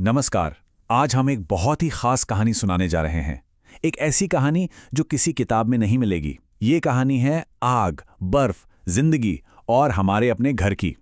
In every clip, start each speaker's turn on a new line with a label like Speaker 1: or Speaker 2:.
Speaker 1: नमस्कार। आज हम एक बहुत ही खास कहानी सुनाने जा रहे हैं। एक ऐसी कहानी जो किसी किताब में नहीं मिलेगी। ये कहानी है आग, बर्फ, जिंदगी और हमारे अपने घर की।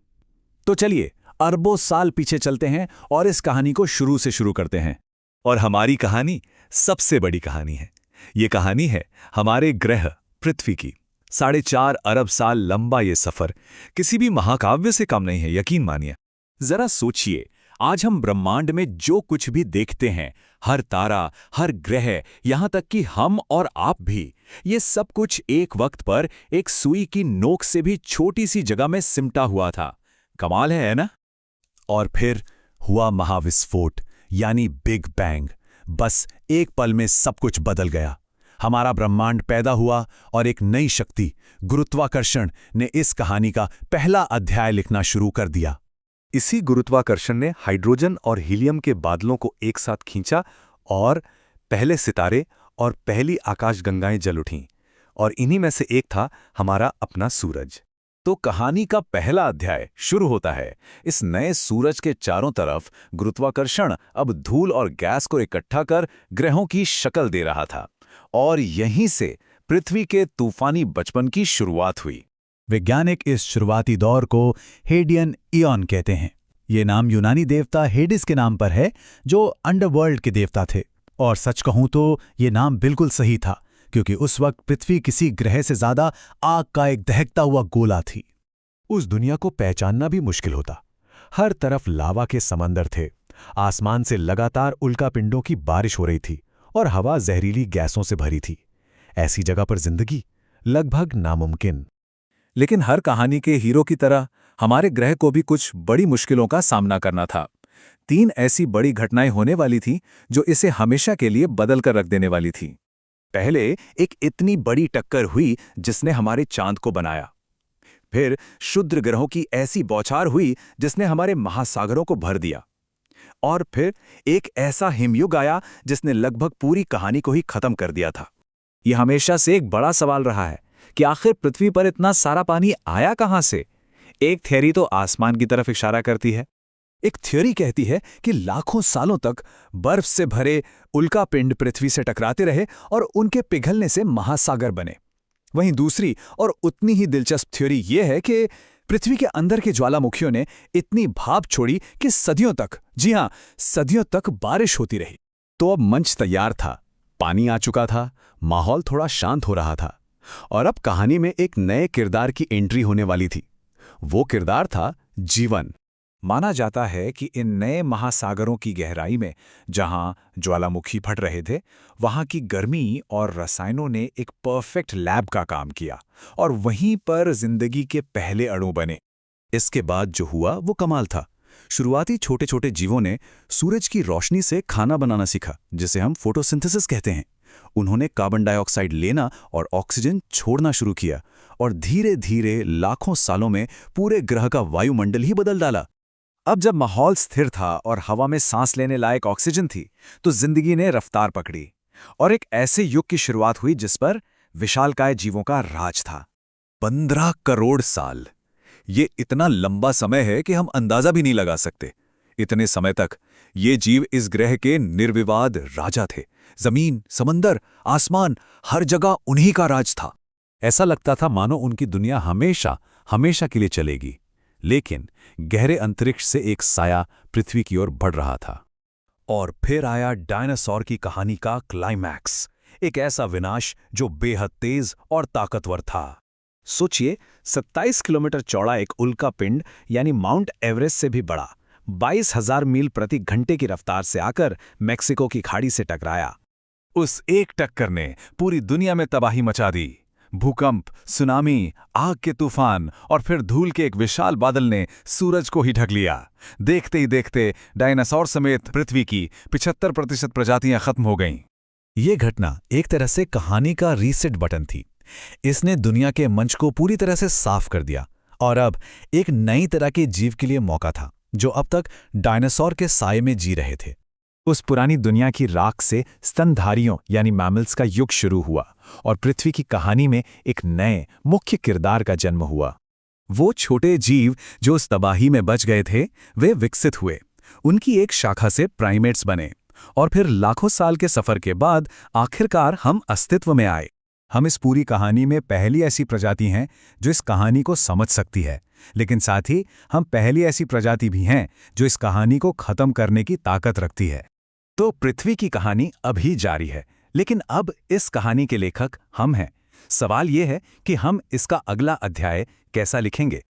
Speaker 1: तो चलिए अरबों साल पीछे चलते हैं और इस कहानी को शुरू से शुरू करते हैं।
Speaker 2: और हमारी कहानी सबसे बड़ी कहानी है। ये कहानी है हमारे ग्रह पृथ्वी की। 4.5 अरब साल लंबा ये सफर किसी भी महाकाव्य से कम नहीं है, यकीन मानिए।
Speaker 1: जरा सोचिए, आज हम ब्रह्मांड में जो कुछ भी देखते हैं, हर तारा, हर ग्रह, यहां तक कि हम और आप भी, ये सब कुछ एक वक्त पर एक सुई की नोक से भी छोटी सी जगह में सिमटा हुआ था। कमाल है ना? और फिर हुआ महाविस्फोट, यानी बिग बैंग। बस एक पल में सब कुछ बदल गया। हमारा ब्रह्मांड पैदा हुआ और एक नई शक्ति, गुरुत्वाकर्षण, ने इस कहानी का पहला अध्याय लिखना शुरू कर दिया।
Speaker 2: इसी गुरुत्वाकर्षण ने हाइड्रोजन और हीलियम के बादलों को एक साथ खींचा और पहले सितारे और पहली आकाशगंगाएं जल उठीं। और इन्हीं में से एक था हमारा अपना सूरज।
Speaker 1: तो कहानी का पहला अध्याय शुरू होता है। इस नए सूरज के चारों तरफ गुरुत्वाकर्षण अब धूल और गैस को इकट्ठा कर ग्रहों की शक्ल दे रहा था। और यहीं से पृथ्वी के तूफानी बचपन की शुरुआत हुई। वैज्ञानिक इस शुरुआती दौर को हेडियन ईयन कहते हैं। ये नाम यूनानी देवता हेडिस के नाम पर है, जो अंडरवर्ल्ड के देवता थे। और सच कहूं तो ये नाम बिल्कुल सही था, क्योंकि उस वक्त पृथ्वी किसी ग्रह से ज्यादा आग का एक दहकता हुआ गोला थी। उस दुनिया को पहचानना भी मुश्किल होता। हर तरफ लावा के समंदर थे, आसमान से लगातार उल्कापिंडों की बारिश हो रही थी और हवा जहरीली गैसों से भरी थी। ऐसी जगह पर जिंदगी लगभग नामुमकिन। लेकिन हर कहानी के हीरो की तरह हमारे ग्रह को भी कुछ बड़ी मुश्किलों का सामना करना था। 3 ऐसी बड़ी घटनाएं होने वाली थीं जो इसे हमेशा के लिए बदल कर रख देने वाली थीं। पहले एक इतनी बड़ी टक्कर हुई जिसने हमारे चांद को बनाया। फिर क्षुद्र ग्रहों की ऐसी बौछार हुई जिसने हमारे महासागरों को भर दिया। और फिर एक ऐसा हिमयुग आया जिसने लगभग पूरी कहानी को ही खत्म कर दिया था। यह हमेशा से एक बड़ा सवाल रहा है कि आखिर पृथ्वी पर इतना सारा पानी आया कहां से। एक थ्योरी तो आसमान की तरफ इशारा करती है। एक थ्योरी कहती है कि लाखों सालों तक बर्फ से भरे उल्कापिंड पृथ्वी से टकराते रहे और उनके पिघलने से महासागर बने। वहीं दूसरी और उतनी ही दिलचस्प थ्योरी यह है कि पृथ्वी के अंदर के ज्वालामुखियों ने इतनी भाप छोड़ी कि सदियों तक, जी हां, सदियों तक बारिश होती रही। तो अब मंच तैयार था, पानी आ चुका था, माहौल थोड़ा शांत हो रहा था। और अब कहानी में एक नए किरदार की एंट्री होने वाली थी। वो किरदार था जीवन। माना जाता है कि इन नए महासागरों की गहराई में, जहां ज्वालामुखी फट रहे थे, वहां की गर्मी और रसायनों ने एक परफेक्ट लैब का काम किया और वहीं पर जिंदगी के पहले अणु बने। इसके बाद जो हुआ वो कमाल था। शुरुआती छोटे छोटे जीवों ने सूरज की रोशनी से खाना बनाना सीखा, जिसे हम फोटोसिंथेसिस कहते हैं। उन्होंने कार्बन डाइऑक्साइड लेना और ऑक्सीजन छोड़ना शुरू किया और धीरे धीरे लाखों सालों में पूरे ग्रह का वायुमंडल ही बदल डाला। अब जब माहौल स्थिर था और हवा में सांस लेने लायक ऑक्सीजन थी, तो जिंदगी ने रफ्तार पकड़ी और एक ऐसे युग की शुरुआत हुई जिस पर विशालकाय जीवों का राज था। 15 करोड़ साल। ये इतना लंबा समय है कि हम अंदाजा भी नहीं लगा सकते। इतने समय तक ये जीव इस ग्रह के निर्विवाद राजा थे। जमीन, समंदर, आसमान, हर जगह उन्हीं का राज था। ऐसा लगता था मानो उनकी दुनिया हमेशा हमेशा के लिए चलेगी। लेकिन गहरे अंतरिक्ष से एक साया पृथ्वी की ओर बढ़ रहा था। और फिर आया डायनासोर की कहानी का क्लाइमैक्स, एक ऐसा विनाश जो बेहद तेज और ताकतवर था। सोचिए, 27 किलोमीटर चौड़ा एक उल्कापिंड, यानी माउंट एवरेस्ट से भी बड़ा, 22,000 मील प्रति घंटे की रफ्तार से आकर मेक्सिको की खाड़ी से टकराया। उस एक टक्कर ने पूरी दुनिया में तबाही मचा दी। भूकंप, सुनामी, आग के तूफान और फिर धूल के एक विशाल बादल ने सूरज को ही ढक लिया। देखते ही देखते डायनासोर समेत पृथ्वी की 75% प्रजातियां खत्म हो गईं। ये घटना एक तरह से कहानी का रीसेट बटन थी। इसने दुनिया के मंच को पूरी तरह से साफ कर दिया और अब एक नई तरह के जीव के लिए मौका था, जो अब तक डायनासोर के साये में जी रहे थे। उस पुरानी दुनिया की राख से स्तनधारियों यानी मैमल्स का युग शुरू हुआ और पृथ्वी की कहानी में एक नए मुख्य किरदार का जन्म हुआ। वो छोटे जीव जो उस तबाही में बच गए थे, वे विकसित हुए
Speaker 3: उनकी एक शाखा से प्राइमेट्स बने और फिर लाखों साल के सफर के बाद आखिरकार हम अस्तित्व में आए।
Speaker 1: हम इस पूरी कहानी में पहली ऐसी प्रजाति हैं जो इस कहानी को समझ सकती है, लेकिन साथ ही हम पहली ऐसी प्रजाति भी हैं जो इस कहानी को खत्म करने की ताकत रखती है। तो पृथ्वी की कहानी अभी जारी है, लेकिन अब इस कहानी के लेखक हम हैं। सवाल यह है कि हम इसका अगला अध्याय कैसा लिखेंगे।